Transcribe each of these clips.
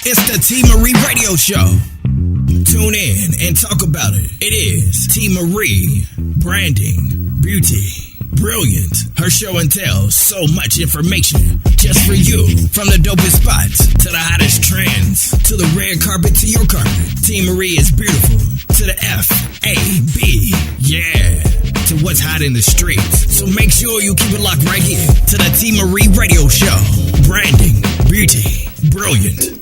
It's the TMarie Radio Show. Tune in and talk about it. It is TMarie. Branding, beauty, brilliant. Her show entails so much information just for you. From the dopest spots to the hottest trends to the red carpet to your carpet. TMarie is beautiful to the F-A-B. Yeah. To what's hot in the streets. So make sure you keep it locked right here to the TMarie Radio Show. Branding, beauty, brilliant.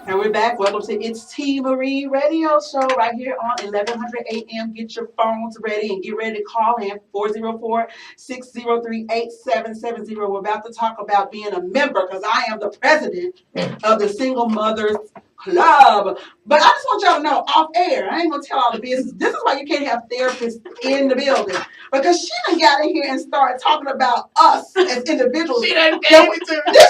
And we're back. Welcome to It's TMarie Radio Show right here on 1100 AM. Get your phones ready and get ready to call in 404-603-8770. We're about to talk about being a member because I am the president of the Single Mothers Club. But I just want y'all to know off air, I ain't going to tell all the business. This is why you can't have therapists in the building. Because she done got in here and started talking about us as individuals. She done gave it to me. Did she say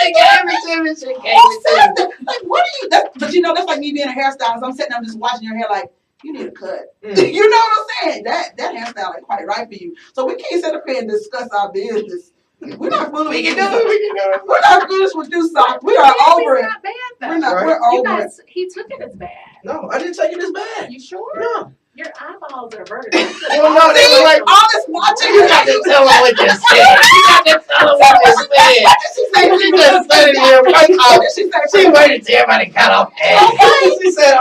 She gave it to me. She gave it to me. Like, what are you? But you know, that's like me being a hairstylist. I'm sitting there just watching your hair like, you need a cut. You know what I'm saying? That hairstyle ain't quite right for you. So we can't sit up here and discuss our business. We're not foolish. We can do it. We're not foolish with you, Sock. We are over it. Not bad, though. We're not. Right. We're over it. He took it as bad. No, I didn't take it as bad. You sure? No. Your eyeballs are averted. You don't know, they were like, all this watching. you got to tell them what you said. You got to tell them what you said. What did she say? She just said it here right What off. did she say? She waited till everybody got off air. She said,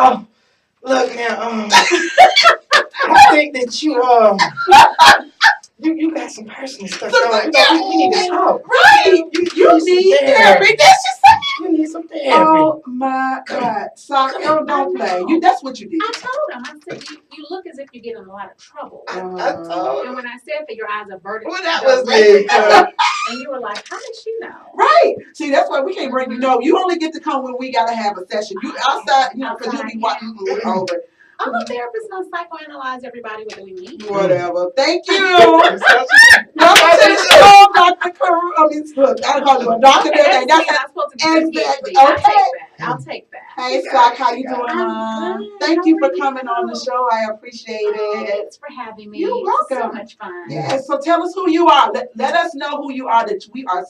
look now, I think that you got some personal stuff going on. We need to talk. Right. You need therapy. That's just You need some therapy. Oh my God, Sock, don't play. That's what you did. I told him. I said, you look as if you get in a lot of trouble. I told And when I said that your eyes are averted, Well, that was me. and you were like, how did she know? Right. See, that's why we can't bring you. No, you only get to come when we gotta have a session. You outside, because you'll be watching. We're over it. I'm a therapist, and I psychoanalyze everybody whether we meet. Whatever. Thank you. Welcome to the show, Dr. Carruth. I mean, look, I call you a doctor. That's not supposed to be Exactly. okay. I'll take that. Hey, Sock, how you doing? I'm good. Thank How you for are coming you? on the show. I appreciate it. Thanks for having me. You're It's welcome. so much fun. Yeah, so tell us who you are. Let us know who you are, that we are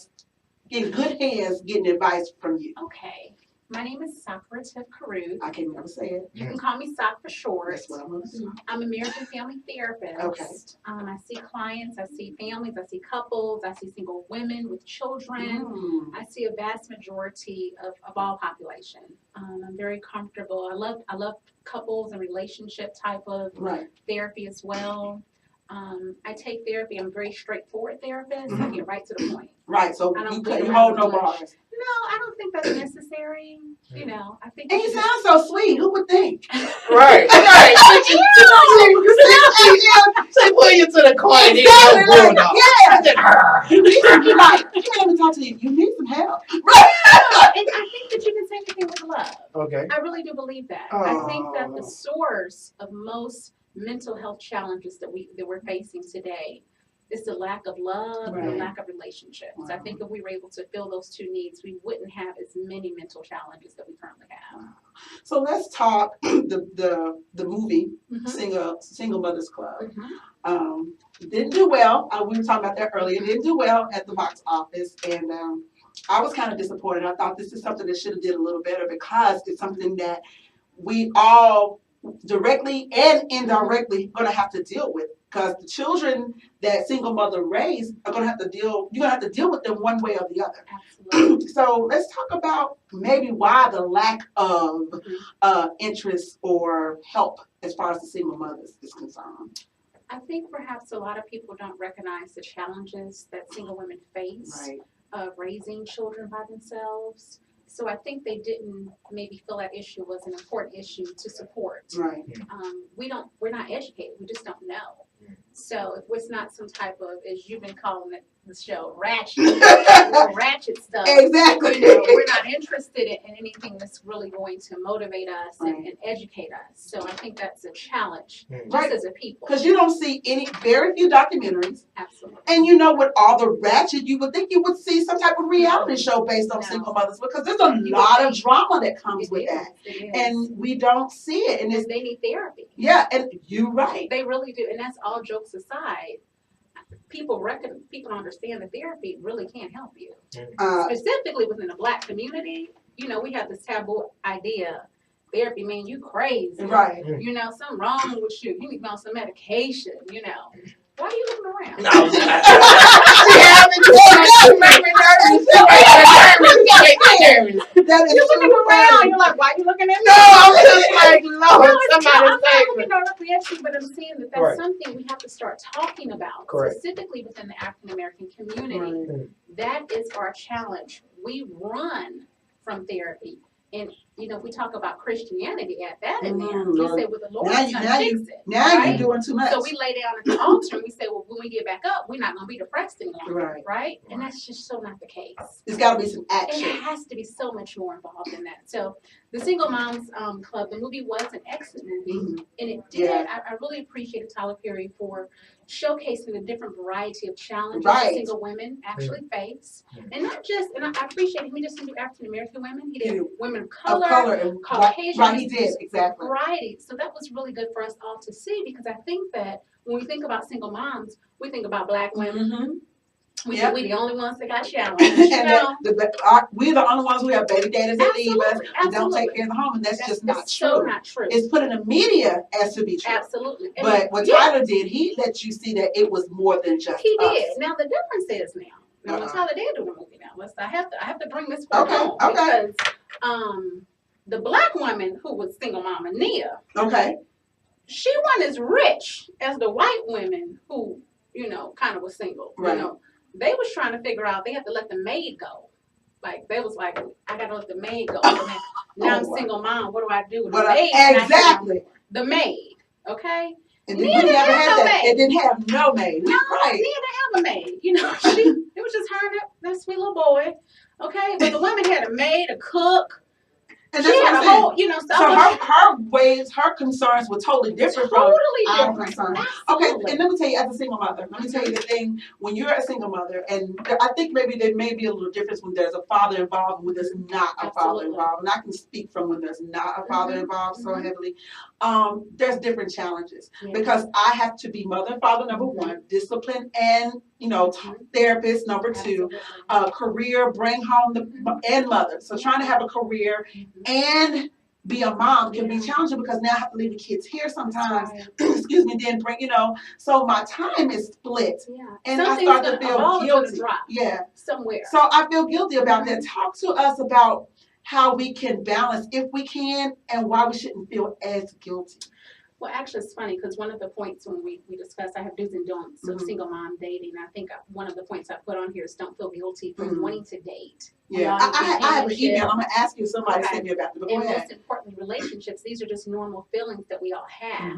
in good hands getting advice from you. Okay. My name is Socrotiff Carruth. I can never say it. You can call me Soc for short. That's what I'm going to do. I'm a marriage and family therapist. Okay. I see clients, I see families, I see couples, I see single women with children. I see a vast majority of all population. I'm very comfortable. I love couples and relationship type of Right. therapy as well. I take therapy. I'm a very straightforward therapist. I get right to the point. Right, so I don't you beat hold around no the bush. bars. No, I don't think that's necessary. You know, I think. And you sound so sweet. Who would think? Right. Say, pull you to the corner and Exactly, then go like, yeah. You need to be like, you can't even talk to you. You need some help. And I think that you can say anything with love. Okay. I really do believe that. I think that the source of most mental health challenges that we're facing today is the lack of love and the Right. lack of relationships. Wow. I think if we were able to fill those two needs, we wouldn't have as many mental challenges that we currently have. So let's talk the movie Mhm. Single Mothers Club. Mhm. Didn't do well. We were talking about that earlier. Didn't do well at the box office, and I was kind of disappointed. I thought this is something that should have did a little better because it's something that we all directly and indirectly going to have to deal with. Because the children that single mother raise are going to have to deal. You're going to have to deal with them one way or the other. Absolutely. So let's talk about maybe why the lack of interest or help as far as the single mothers is concerned. I think perhaps a lot of people don't recognize the challenges that single women face Right. of raising children by themselves. So I think they didn't maybe feel that issue was an important issue to support. Right. We're not educated. We just don't know. So if it's not some type of, as you've been calling it, the show, ratchet stuff. Exactly. You know, we're not interested in anything that's really going to motivate us and educate us. So I think that's a challenge just Right. as a people. Because you don't see very few documentaries. Absolutely. And you know, with all the ratchet, you would think you would see some type of reality show based on No. single mothers because there's a lot of drama that comes with that. It is. And we don't see it. And it's, they need therapy. yeah, and you're right. They really do. And that's all jokes aside. People understand that therapy really can't help you. Specifically within the Black community, you know, we have this taboo idea. Therapy, man, you crazy. Right. You know, something wrong with you. You need to be on some medication, you know. Why are you looking around? No, she having to make me nervous. That is You're looking so around. funny. You're like, why are you looking at me? No, I'm just like, Lord, No, somebody I'm save not me. looking directly at you, but I'm saying that that's Right. something we have to start talking about, Correct. specifically within the African American community. Right. That is our challenge. We run from therapy. And, you know, if we talk about Christianity, add that in there. We say, well, the Lord is going to fix it. Now right? you're doing too much. So we lay down at the altar and we say, well, when we get back up, we're not going to be depressed anymore. Right? And that's just so not the case. There's got to be some action. It has to be so much more involved in that. So the Single Moms Club, the movie was an excellent movie. And it did. Yeah. I really appreciated Tyler Perry for showcasing the different variety of challenges Right. single women actually face. And not just, and I appreciate him, he just didn't do African American women, he did women of color, and Caucasian. Right, he did, exactly. Variety. So that was really good for us all to see, because I think that when we think about single moms, we think about Black women. Mm-hmm. We Yep. think we're the only ones that got challenged. And we're the only ones who have baby daddies that leave us and don't take care of the home, and that's just not true. So not true. It's put in the media as to be true. Absolutely. But what Tyler did, he let you see that it was more than just He us. did. Now the difference is now when Tyler did do the movie now, I have to bring this point home because the Black woman who was single mama, Nia, she wasn't as rich as the white women who, you know, kind of was single. Right. You know, they was trying to figure out they had to let the maid go. Like they was like, I gotta let the maid go. Now I'm single mom. What do I do? The maid, exactly. The maid. Okay. And Nia didn't have that. Maid. It didn't have no maid. No, right. Nia didn't have a maid. You know, it was just her and that sweet little boy. Okay, but the women had a maid, a cook. And she had a whole, you know, her concerns were totally different from our concerns. Okay, and let me tell you, as a single mother, let me tell you the thing, when you're a single mother, and I think maybe there may be a little difference when there's a father involved and when there's not a father involved. And I can speak from when there's not a father involved so heavily. There's different challenges because I have to be mother and father, number one, discipline and, you know, therapist, number two, career, bring home and mother. So trying to have a career and be a mom can be challenging because now I have to leave the kids here sometimes. Excuse me, then bring, you know, so my time is split. And I start to feel guilty. Somewhere. So I feel guilty about that. Talk to us about how we can balance, if we can, and why we shouldn't feel as guilty. Well, actually, it's funny because one of the points when we discussed, I have do's and don'ts of single mom dating. I think one of the points I put on here is don't feel guilty for wanting to date. Yeah, I have an email. I'm going to ask you if somebody sent me about it. And most importantly, relationships, these are just normal feelings that we all have.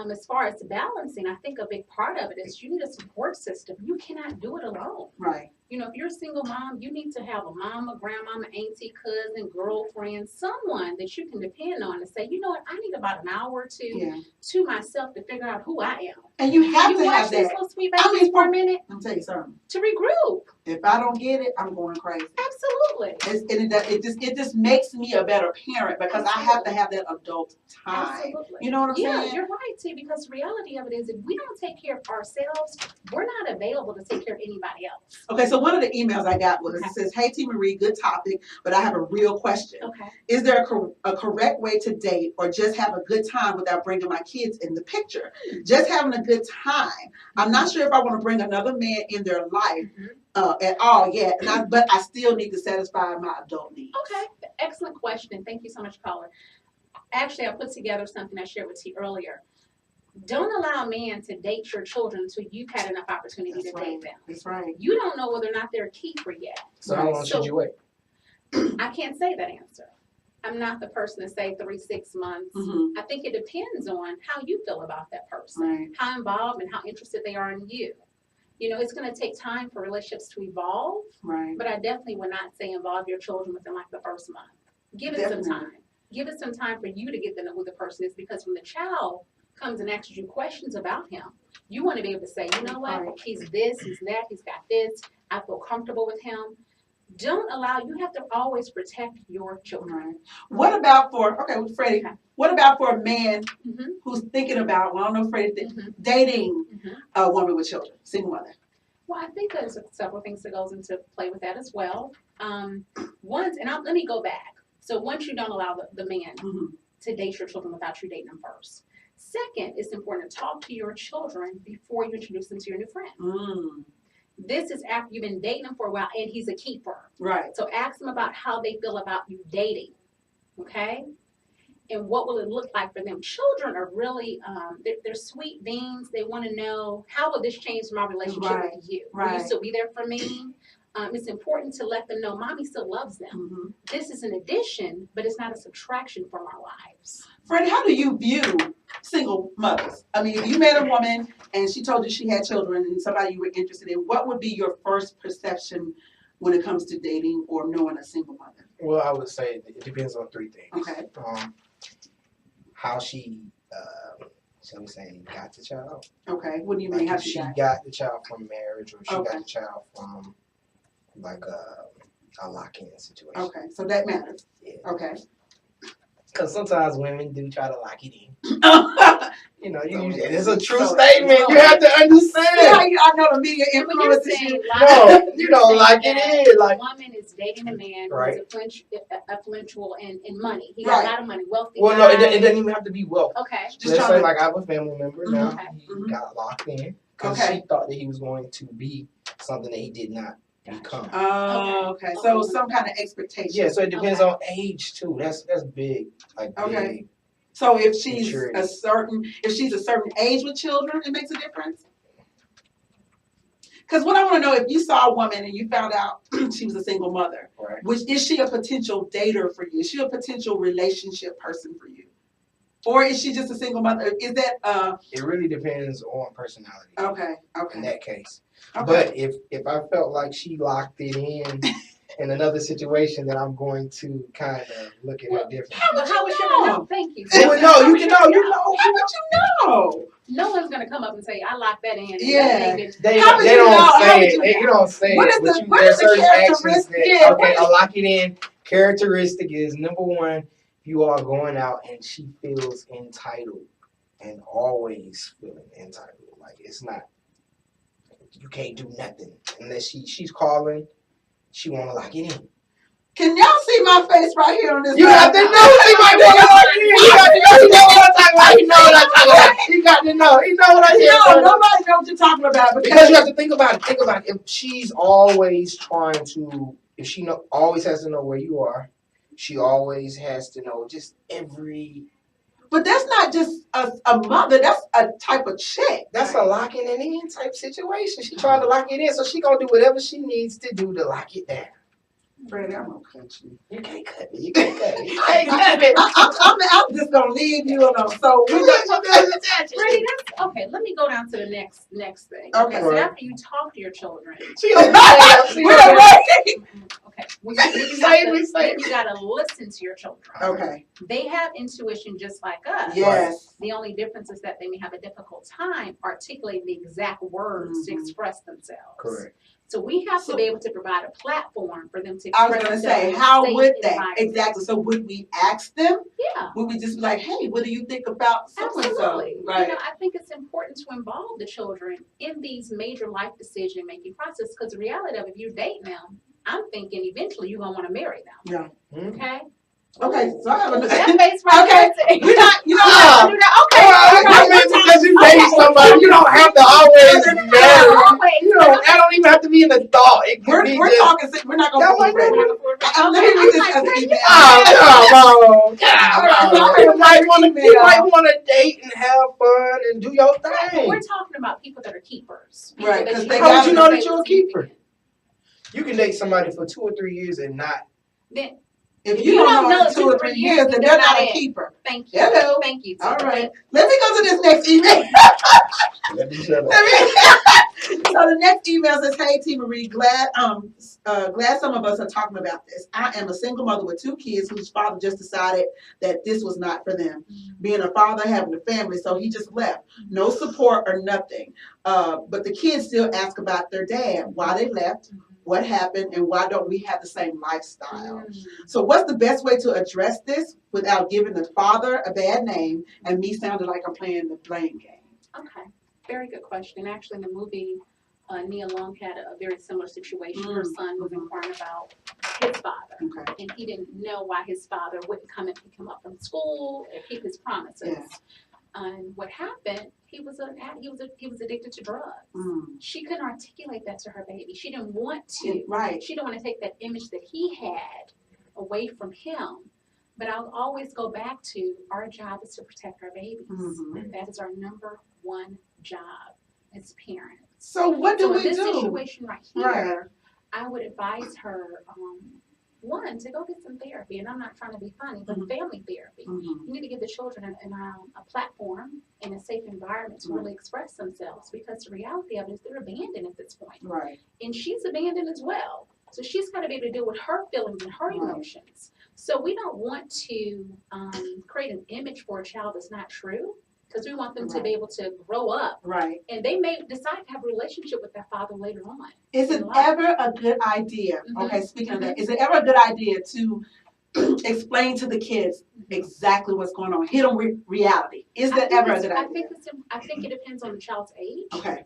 As far as balancing, I think a big part of it is you need a support system. You cannot do it alone. Right. You know, if you're a single mom, you need to have a mama, grandmama, auntie, cousin, girlfriend, someone that you can depend on to say, you know what, I need about an hour or two to myself to figure out who I am. And you have to have that. Little sweet babies for a minute. Let me tell you something. To regroup. If I don't get it, I'm going crazy. Absolutely. It just makes me a better parent because I have to have that adult time. Absolutely. You know what I'm saying? Yeah, you're right, T, because the reality of it is if we don't take care of ourselves, we're not available to take care of anybody else. Okay, so one of the emails I got was, it says, hey, TMarie, good topic, but I have a real question. Okay. Is there a correct way to date or just have a good time without bringing my kids in the picture? Just having a good time. I'm not sure if I want to bring another man in their life at all yet, but I still need to satisfy my adult needs. Okay, excellent question. Thank you so much, caller. Actually, I put together something I shared with you earlier. Don't allow a man to date your children until you've had enough opportunity to date them. That's right. You don't know whether or not they're a keeper yet. So how long should you wait? I can't say that answer. I'm not the person to say 3, 6 months. I think it depends on how you feel about that person, how involved and how interested they are in you. You know, it's going to take time for relationships to evolve, but I definitely would not say involve your children within like the first month. Give it some time. Give it some time for you to get to know who the person is, because when the child comes and asks you questions about him, you want to be able to say, you know what, he's this, he's that, he's got this, I feel comfortable with him. Don't allow, you have to always protect your children. What about with Freddie, what about for a man who's thinking about, well, I don't know, Freddie, dating a woman with children, single mother? Well, I think there's several things that goes into play with that as well. Let me go back. So once you don't allow the man to date your children without you dating them first. Second, it's important to talk to your children before you introduce them to your new friend. This is after you've been dating them for a while and he's a keeper. Right. So ask them about how they feel about you dating. Okay? And what will it look like for them? Children are really, they're sweet beings. They want to know, how will this change my relationship with you? Will you still be there for me? It's important to let them know mommy still loves them. This is an addition, but it's not a subtraction from our lives. Freddie, how do you view single mothers? I mean, if you met a woman and she told you she had children and somebody you were interested in, what would be your first perception when it comes to dating or knowing a single mother? Well, I would say it depends on three things. Okay. How she, shall we say, got the child. Okay. What do you mean? Like How if she she got the child from marriage, or she got the child from like a lock-in situation. Okay. So that matters. Yeah. Okay. Because sometimes women do try to lock it in. You know, it's a true statement. You have to understand. I know the media influences you. No, you know, like it is. Like a woman is dating a man right. who's influential in money. He got a lot of money, wealthy. Well, no, it doesn't even have to be wealth. Okay. Just let's say, like, I have a family member now. Okay. He got locked in because she thought that he was going to be something that he did not become. Oh, okay. So some kind of expectation. Yeah, so it depends on age too. That's big. Like big. So if she's maturity. if she's a certain age with children, it makes a difference. Because what I want to know, if you saw a woman and you found out she was a single mother, right. which is she a potential dater for you? Is she a potential relationship person for you? Or is she just a single mother? Is that It really depends on personality. Okay. In that case. Okay. But if I felt like she locked it in another situation, then I'm going to kind of look at it differently. How would you know? Thank you. You know. How would you know? No one's gonna come up and say, I locked that in. Yeah. They don't say it. You don't say what it. Is what is the characteristic? Okay, a lock it in characteristic is number one, you are going out and she feels entitled and always feeling entitled. Like it's not, you can't do nothing unless she's calling, she want to lock it in. Can y'all see my face right here on this? You have to know. See my face. You got to know. You know what I'm talking about. You know what I'm talking about. You got to know. You know what I'm talking about. Nobody knows what you're talking about. Because you have to think about it. Think about it. If she's always trying to, if she always has to know where you are, she always has to know just every. But that's not just a mother. That's a type of chick. That's a locking it in type situation. She trying to lock it in, so she gonna do whatever she needs to do to lock it down. Freddie, I'm gonna cut you. You can't cut me. You can't cut me. You can't cut me. I'm just gonna leave you alone. So Freddie, that's okay. Let me go down to the next thing. Okay. So after you talk to your children, okay. We gotta listen to your children. Okay. They have intuition just like us. Yes. The only difference is that they may have a difficult time articulating the exact words to express themselves. Correct. So we have to be able to provide a platform for them to I was express going to say, themselves how in a would safe that? environment. Exactly. So would we ask them? Yeah. Would we just be like, hey, what do you think about so-and-so? Absolutely. Right. You know, I think it's important to involve the children in these major life decision-making processes because the reality of if you date them, I'm thinking eventually you're going to want to marry them. Yeah. Okay? Okay, so I have a That face right okay. there. We're not, you know, Okay. I mean, because you date somebody, you don't have to always marry. You know, that don't even have to be in the thought. It can be we're just, talking. We're not going to be friends. Let me read this as an email. You might want to date and have fun and do your thing. We're talking about people that are keepers. Right, because they How would you know gotta that you're a keeper? You can date somebody for 2 or 3 years and not. Then if you don't know in 2 or 3 years, then they're not a keeper. Thank you. Hello. Thank you. All right. Let me go to this next email. Let me shut up. So the next email says, "Hey TMarie, glad some of us are talking about this. I am a single mother with 2 kids whose father just decided that this was not for them. Being a father, having a family, so he just left. No support or nothing. But the kids still ask about their dad, why they left, what happened, and why don't we have the same lifestyle? So what's the best way to address this without giving the father a bad name and me sounding like I'm playing the blame game?" Okay. Very good question. Actually, in the movie Nia Long had a very similar situation. Her son was inquiring about his father, and he didn't know why his father wouldn't come and pick him up from school and keep his promises. Yeah. And what happened? He was addicted to drugs. She couldn't articulate that to her baby. She didn't want to. Right. She didn't want to take that image that he had away from him. But I'll always go back to our job is to protect our babies. That is our number one job as parents. So what do we do? In this situation right here, I would advise her, one, to go get some therapy. And I'm not trying to be funny, but family therapy. You need to give the children a platform and a safe environment to really express themselves, because the reality of it is they're abandoned at this point. Right. And she's abandoned as well. So she's got to be able to deal with her feelings and her emotions. So we don't want to create an image for a child that's not true, because we want them to be able to grow up. Right. And they may decide to have a relationship with their father later on. Is it ever a good idea, okay, speaking of that, is it ever a good idea to explain to the kids exactly what's going on, hit them with reality? Is that ever a good idea? I think it depends on the child's age. Okay.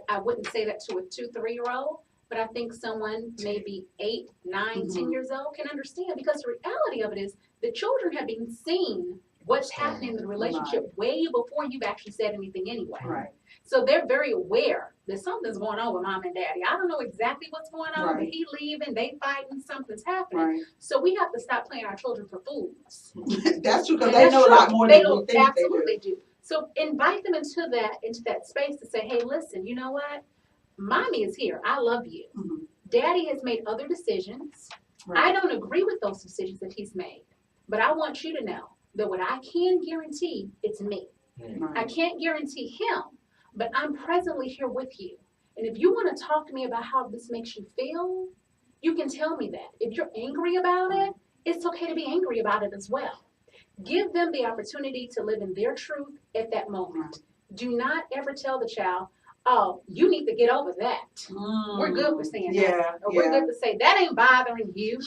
I wouldn't say that to a 2-3-year-old. But I think someone maybe 8, 9, 10 years old can understand, because the reality of it is the children have been seeing what's happening in the relationship way before you've actually said anything anyway. Right. So they're very aware that something's going on with mom and daddy. I don't know exactly what's going on, but he leaving, they fighting, something's happening. Right. So we have to stop playing our children for fools. That's true, because they know a lot more than we think absolutely they do. So invite them into that space to say, hey, listen, you know what? Mommy is here. I love you. Daddy has made other decisions. I don't agree with those decisions that he's made. But I want you to know that what I can guarantee, it's me. I can't guarantee him, but I'm presently here with you. And if you want to talk to me about how this makes you feel, you can tell me that. If you're angry about it, it's okay to be angry about it as well. Give them the opportunity to live in their truth at that moment. Do not ever tell the child, oh, you need to get over that. We're good with saying that. Or we're good to say, that ain't bothering you.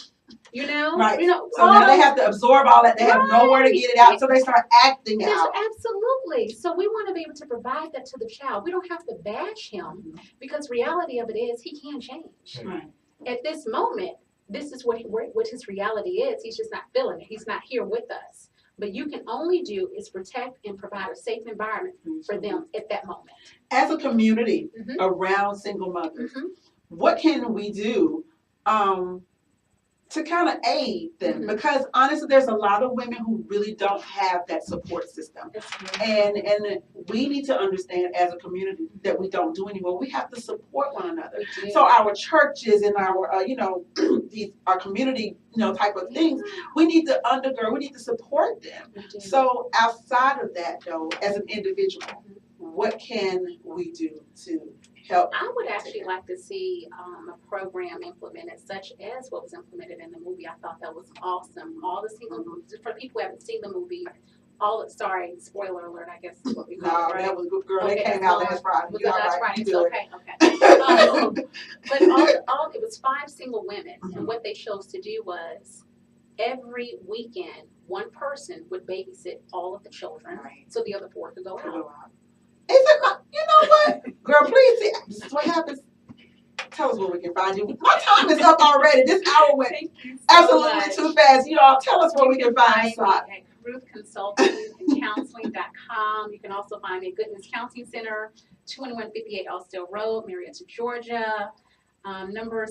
You know? Right. You know, so now they have to absorb all that. They have nowhere to get it out, so they start acting out. Absolutely. So we want to be able to provide that to the child. We don't have to bash him, because reality of it is he can change. Right. At this moment, this is what his reality is. He's just not feeling it. He's not here with us. But you can only do is protect and provide a safe environment for them at that moment. As a community around single mothers, what can we do to kind of aid them? Because honestly, there's a lot of women who really don't have that support system. And we need to understand as a community that we don't do anymore. We have to support one another. So our churches and our, our community, type of things, we need to undergird, we need to support them. So outside of that, though, as an individual, what can we do to help? I would actually like to see a program implemented such as what was implemented in the movie. I thought that was awesome. All the single, for people who haven't seen the movie, sorry, spoiler alert, I guess is what we call it, right? That was good, girl. Okay, that came out last Friday. Was it last Friday? Okay. But it was 5 single women, and what they chose to do was every weekend, one person would babysit all of the children, so the other 4 could go out. Is it not, you know what? Girl, please see. This is what happens. Tell us where we can find you. My time is up already. This hour went absolutely too fast. Y'all, tell us where we can find us. At Carruth Consulting and Counseling.com. You can also find me at Goodness Counseling Center, 2158 Austell Road, Marietta, Georgia. Number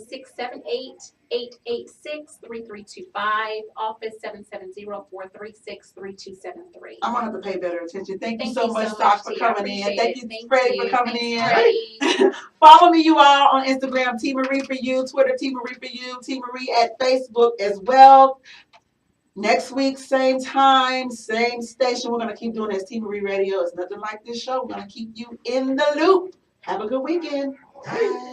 678-886-3325, office 770-436-3273. I'm gonna have to pay better attention. Thank you so much, Doc, for coming in. Thank you, Freddy, for coming in. Follow me, you all, on Instagram, TMarie for you, Twitter, TMarie for you, TMarie at Facebook as well. Next week, same time, same station. We're gonna keep doing this TMarie Radio. It's nothing like this show. We're gonna keep you in the loop. Have a good weekend. Bye.